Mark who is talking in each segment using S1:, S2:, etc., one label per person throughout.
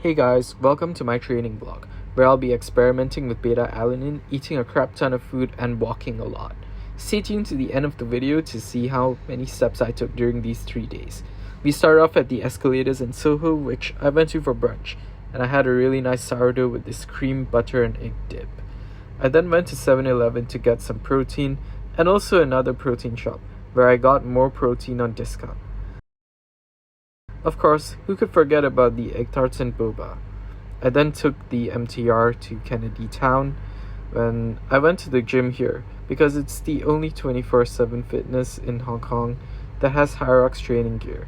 S1: Hey guys, welcome to my training vlog, where I'll be experimenting with beta-alanine, eating a crap ton of food, and walking a lot. Stay tuned to the end of the video to see how many steps I took during these 3 days. We start off at the escalators in Soho, which I went to for brunch, and I had a really nice sourdough with this cream, butter, and egg dip. I then went to 7-Eleven to get some protein, and also another protein shop, where I got more protein on discount. Of course, who could forget about the egg tarts and boba? I then took the MTR to Kennedy Town when I went to the gym here because it's the only 24/7 fitness in Hong Kong that has Hyrox training gear.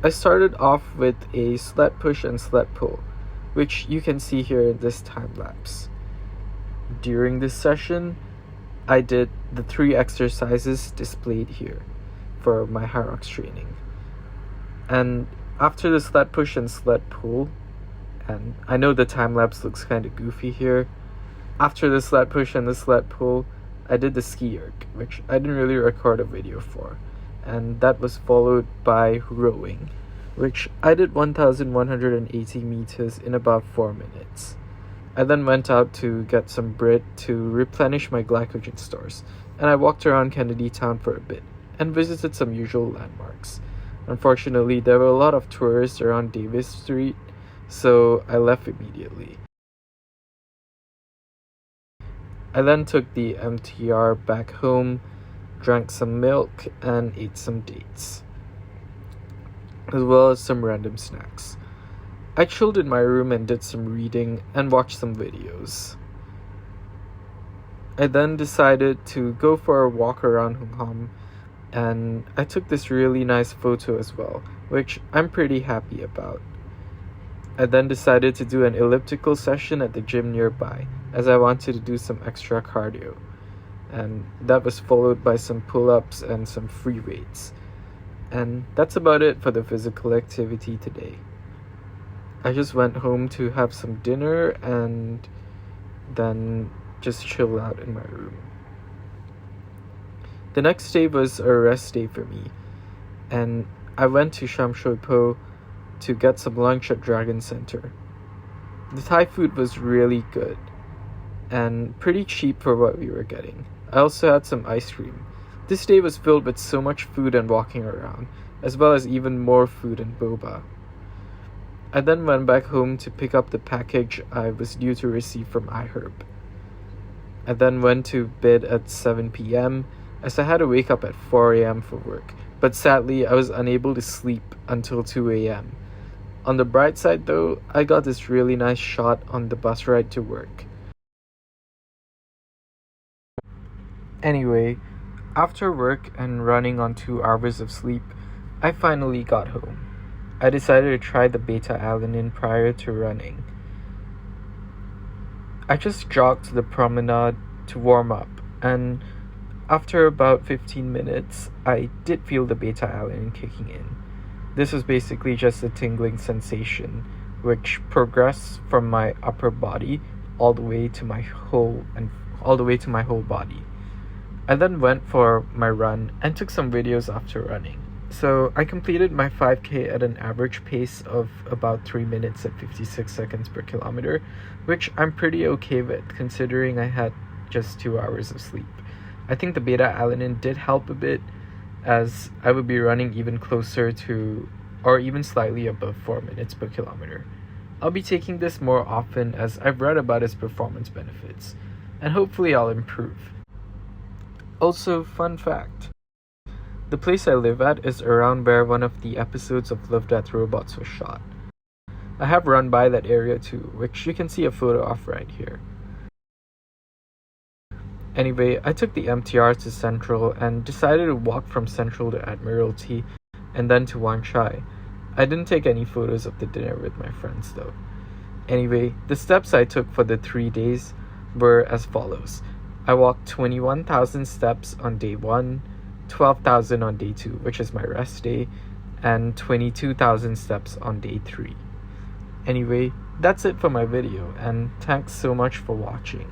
S1: I started off with a sled push and sled pull, which you can see here in this time lapse. During this session, I did the 3 exercises displayed here for my Hyrox training. And after the sled push and sled pull, and I know the time lapse looks kind of goofy here, after the sled push and the sled pull, I did the ski erg, which I didn't really record a video for, and that was followed by rowing, which I did 1,180 meters in about 4 minutes. I then went out to get some bread to replenish my glycogen stores, and I walked around Kennedy Town for a bit and visited some usual landmarks. Unfortunately, there were a lot of tourists around Davis Street, so I left immediately. I then took the MTR back home, drank some milk, and ate some dates, as well as some random snacks. I chilled in my room and did some reading and watched some videos. I then decided to go for a walk around Hong Kong, and I took this really nice photo as well, which I'm pretty happy about. I then decided to do an elliptical session at the gym nearby, as I wanted to do some extra cardio, and that was followed by some pull-ups and some free weights. And that's about it for the physical activity today. I just went home to have some dinner and then just chill out in my room. The next day was a rest day for me, and I went to Sham Shui Po to get some lunch at Dragon Center. The Thai food was really good and pretty cheap for what we were getting. I also had some ice cream. This day was filled with so much food and walking around, as well as even more food and boba. I then went back home to pick up the package I was due to receive from iHerb. I then went to bed at 7 p.m. as I had to wake up at 4 a.m. for work, but sadly I was unable to sleep until 2 a.m. On the bright side though, I got this really nice shot on the bus ride to work. Anyway, after work and running on 2 hours of sleep, I finally got home. I decided to try the beta-alanine prior to running. I just jogged to the promenade to warm up, and after about 15 minutes, I did feel the beta-alanine kicking in. This was basically just a tingling sensation, which progressed from my upper body all the way to my whole body. I then went for my run and took some videos after running. So I completed my 5K at an average pace of about 3 minutes at 56 seconds per kilometer, which I'm pretty okay with considering I had just 2 hours of sleep. I think the beta-alanine did help a bit, as I would be running even closer to, or even slightly above 4 minutes per kilometer. I'll be taking this more often as I've read about its performance benefits, and hopefully I'll improve. Also, fun fact. The place I live at is around where one of the episodes of Love, Death, Robots was shot. I have run by that area too, which you can see a photo of right here. Anyway, I took the MTR to Central and decided to walk from Central to Admiralty and then to Wan Chai. I didn't take any photos of the dinner with my friends though. Anyway, the steps I took for the 3 days were as follows. I walked 21,000 steps on day 1, 12,000 on day 2, which is my rest day, and 22,000 steps on day 3. Anyway, that's it for my video, and thanks so much for watching.